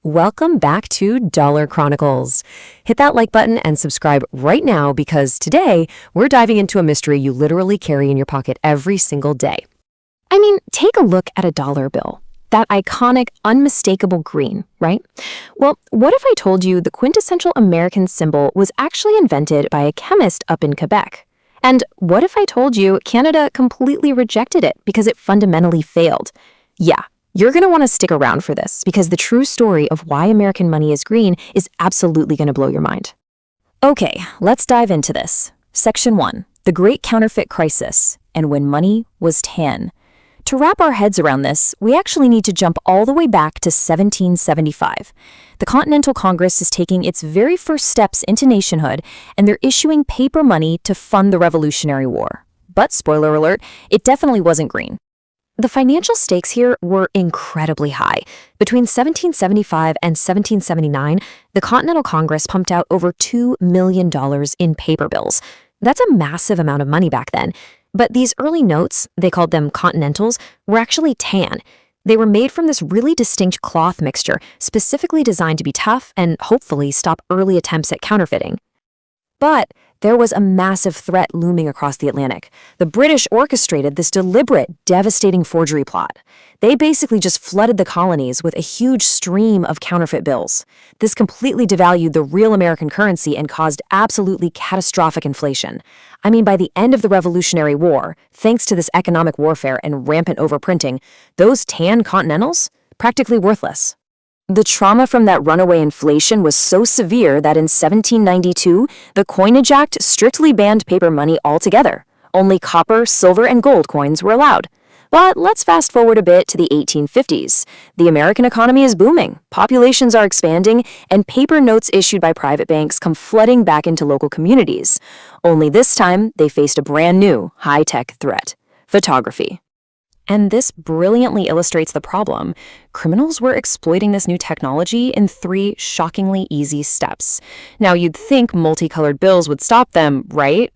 Welcome back to Dollar Chronicles. Hit that like button and subscribe right now because today we're diving into a mystery you literally carry in your pocket every single day. I mean, take a look at a dollar bill. That iconic, unmistakable green, right? Well, what if I told you the quintessential American symbol was actually invented by a chemist up in Quebec? And what if I told you Canada completely rejected it because it fundamentally failed? Yeah. You're going to want to stick around for this because the true story of why American money is green is absolutely going to blow your mind. Okay, let's dive into this. Section 1, the Great Counterfeit Crisis, and when money was tan. To wrap our heads around this, we actually need to jump all the way back to 1775. The Continental Congress is taking its very first steps into nationhood, and they're issuing paper money to fund the Revolutionary War. But spoiler alert, it definitely wasn't green. The financial stakes here were incredibly high. Between 1775 and 1779, the Continental Congress pumped out over $2 million in paper bills. That's a massive amount of money back then. But these early notes, they called them Continentals, were actually tan. They were made from this really distinct cloth mixture, specifically designed to be tough and hopefully stop early attempts at counterfeiting. But there was a massive threat looming across the Atlantic. The British orchestrated this deliberate, devastating forgery plot. They basically just flooded the colonies with a huge stream of counterfeit bills. This completely devalued the real American currency and caused absolutely catastrophic inflation. I mean, by the end of the Revolutionary War, thanks to this economic warfare and rampant overprinting, those tan Continentals, practically worthless. The trauma from that runaway inflation was so severe that in 1792, the Coinage Act strictly banned paper money altogether. Only copper, silver, and gold coins were allowed. But let's fast forward a bit to the 1850s. The American economy is booming, populations are expanding, and paper notes issued by private banks come flooding back into local communities. Only this time, they faced a brand new, high-tech threat: photography. And this brilliantly illustrates the problem. Criminals were exploiting this new technology in 3 shockingly easy steps. Now, you'd think multicolored bills would stop them, right?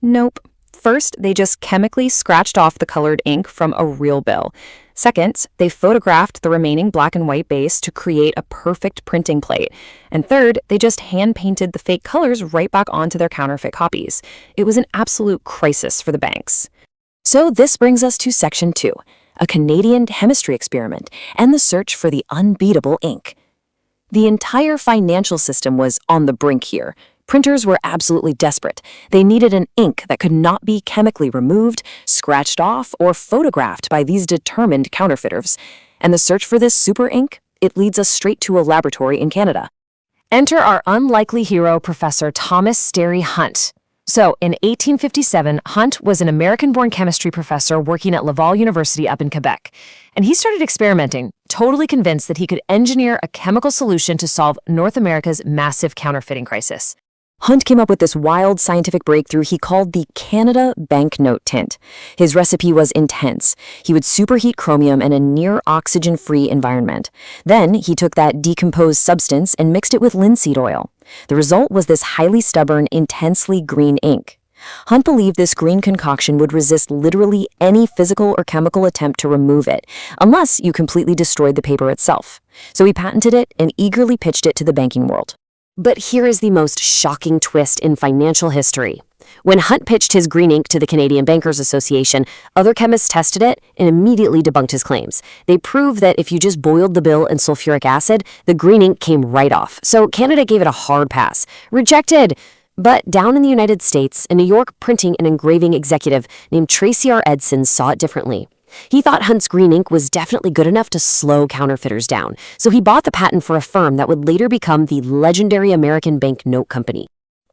Nope. First, they just chemically scratched off the colored ink from a real bill. Second, they photographed the remaining black and white base to create a perfect printing plate. And third, they just hand-painted the fake colors right back onto their counterfeit copies. It was an absolute crisis for the banks. So this brings us to Section 2, a Canadian chemistry experiment and the search for the unbeatable ink. The entire financial system was on the brink here. Printers were absolutely desperate. They needed an ink that could not be chemically removed, scratched off, or photographed by these determined counterfeiters. And the search for this super ink, it leads us straight to a laboratory in Canada. Enter our unlikely hero, Professor Thomas Sterry Hunt. So, in 1857, Hunt was an American-born chemistry professor working at Laval University up in Quebec. And he started experimenting, totally convinced that he could engineer a chemical solution to solve North America's massive counterfeiting crisis. Hunt came up with this wild scientific breakthrough he called the Canada banknote tint. His recipe was intense. He would superheat chromium in a near-oxygen-free environment. Then, he took that decomposed substance and mixed it with linseed oil. The result was this highly stubborn, intensely green ink. Hunt believed this green concoction would resist literally any physical or chemical attempt to remove it, unless you completely destroyed the paper itself. So he patented it and eagerly pitched it to the banking world. But here is the most shocking twist in financial history. When Hunt pitched his green ink to the Canadian Bankers Association, other chemists tested it and immediately debunked his claims. They proved that if you just boiled the bill in sulfuric acid, the green ink came right off. So Canada gave it a hard pass. Rejected! But down in the United States, a New York printing and engraving executive named Tracy R. Edson saw it differently. He thought Hunt's green ink was definitely good enough to slow counterfeiters down, so he bought the patent for a firm that would later become the legendary American Bank Note Company.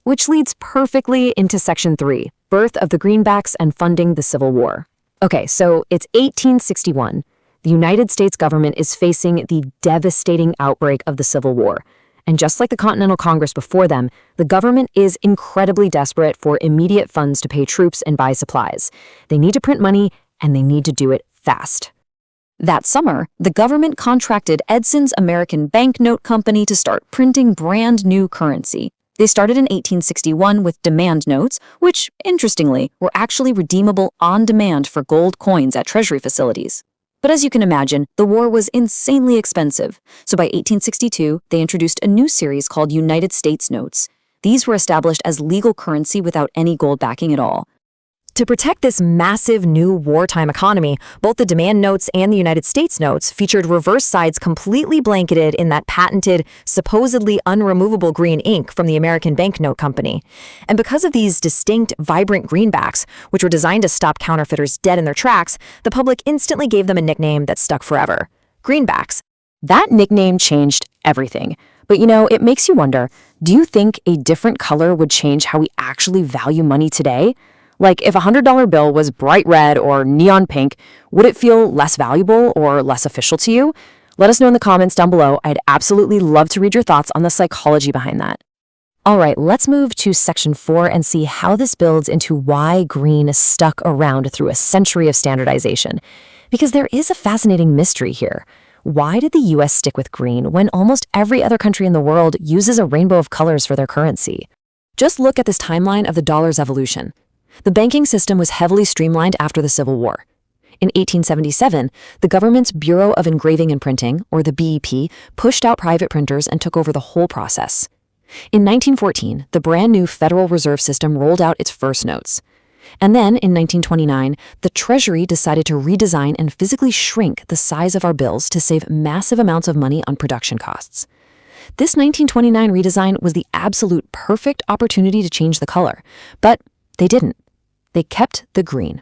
Which leads perfectly into Section 3, birth of the Greenbacks and funding the Civil War. Okay, so it's 1861. The United States government is facing the devastating outbreak of the Civil War. And just like the Continental Congress before them, the government is incredibly desperate for immediate funds to pay troops and buy supplies. They need to print money, and they need to do it fast. That summer, the government contracted Edson's American Bank Note Company to start printing brand new currency. They started in 1861 with demand notes, which, interestingly, were actually redeemable on demand for gold coins at treasury facilities. But as you can imagine, the war was insanely expensive. So by 1862, they introduced a new series called United States notes. These were established as legal currency without any gold backing at all. To protect this massive new wartime economy, both the demand notes and the United States notes featured reverse sides completely blanketed in that patented, supposedly unremovable green ink from the American Banknote Company. And because of these distinct, vibrant greenbacks, which were designed to stop counterfeiters dead in their tracks, the public instantly gave them a nickname that stuck forever: Greenbacks. That nickname changed everything. But it makes you wonder, do you think a different color would change how we actually value money today? Like, if a $100 bill was bright red or neon pink, would it feel less valuable or less official to you? Let us know in the comments down below. I'd absolutely love to read your thoughts on the psychology behind that. All right, let's move to section 4 and see how this builds into why green stuck around through a century of standardization. Because there is a fascinating mystery here. Why did the US stick with green when almost every other country in the world uses a rainbow of colors for their currency? Just look at this timeline of the dollar's evolution. The banking system was heavily streamlined after the Civil War. In 1877, the government's Bureau of Engraving and Printing, or the BEP, pushed out private printers and took over the whole process. In 1914, the brand new Federal Reserve System rolled out its first notes. And then, in 1929, the Treasury decided to redesign and physically shrink the size of our bills to save massive amounts of money on production costs. This 1929 redesign was the absolute perfect opportunity to change the color, but they didn't. They kept the green.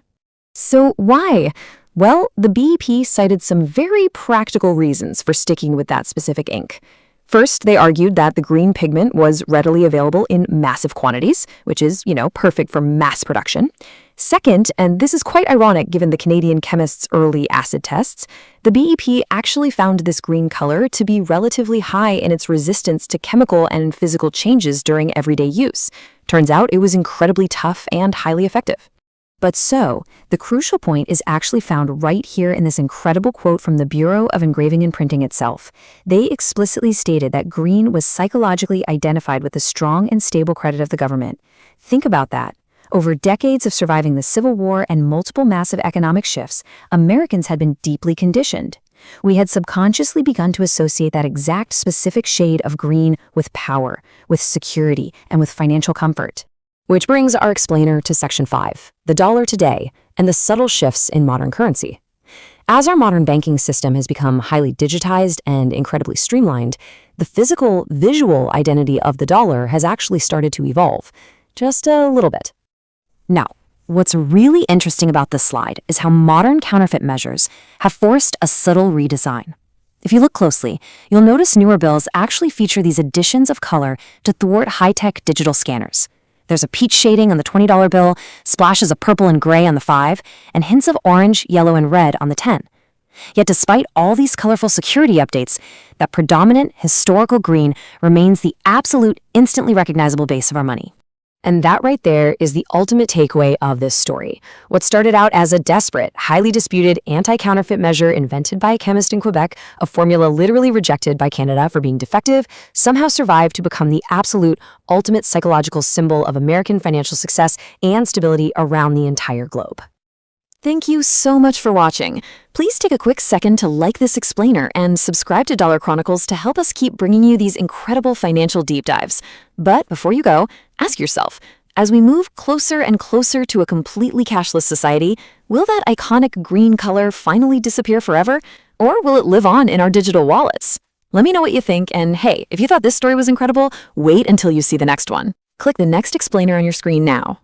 So why? Well, the BEP cited some very practical reasons for sticking with that specific ink. First, they argued that the green pigment was readily available in massive quantities, which is, perfect for mass production. Second, and this is quite ironic given the Canadian chemists' early acid tests, the BEP actually found this green color to be relatively high in its resistance to chemical and physical changes during everyday use. Turns out it was incredibly tough and highly effective. But the crucial point is actually found right here in this incredible quote from the Bureau of Engraving and Printing itself. They explicitly stated that green was psychologically identified with the strong and stable credit of the government. Think about that. Over decades of surviving the Civil War and multiple massive economic shifts, Americans had been deeply conditioned. We had subconsciously begun to associate that exact specific shade of green with power, with security, and with financial comfort. Which brings our explainer to section 5, the dollar today, and the subtle shifts in modern currency. As our modern banking system has become highly digitized and incredibly streamlined, the physical, visual identity of the dollar has actually started to evolve, just a little bit. Now, what's really interesting about this slide is how modern counterfeit measures have forced a subtle redesign. If you look closely, you'll notice newer bills actually feature these additions of color to thwart high-tech digital scanners. There's a peach shading on the $20 bill, splashes of purple and gray on the 5, and hints of orange, yellow, and red on the 10. Yet despite all these colorful security updates, that predominant historical green remains the absolute instantly recognizable base of our money. And that right there is the ultimate takeaway of this story. What started out as a desperate, highly disputed anti-counterfeit measure invented by a chemist in Quebec, a formula literally rejected by Canada for being defective, somehow survived to become the absolute ultimate psychological symbol of American financial success and stability around the entire globe. Thank you so much for watching. Please take a quick second to like this explainer and subscribe to Dollar Chronicles to help us keep bringing you these incredible financial deep dives. But before you go, ask yourself, as we move closer and closer to a completely cashless society, will that iconic green color finally disappear forever? Or will it live on in our digital wallets? Let me know what you think, and hey, if you thought this story was incredible, wait until you see the next one. Click the next explainer on your screen now.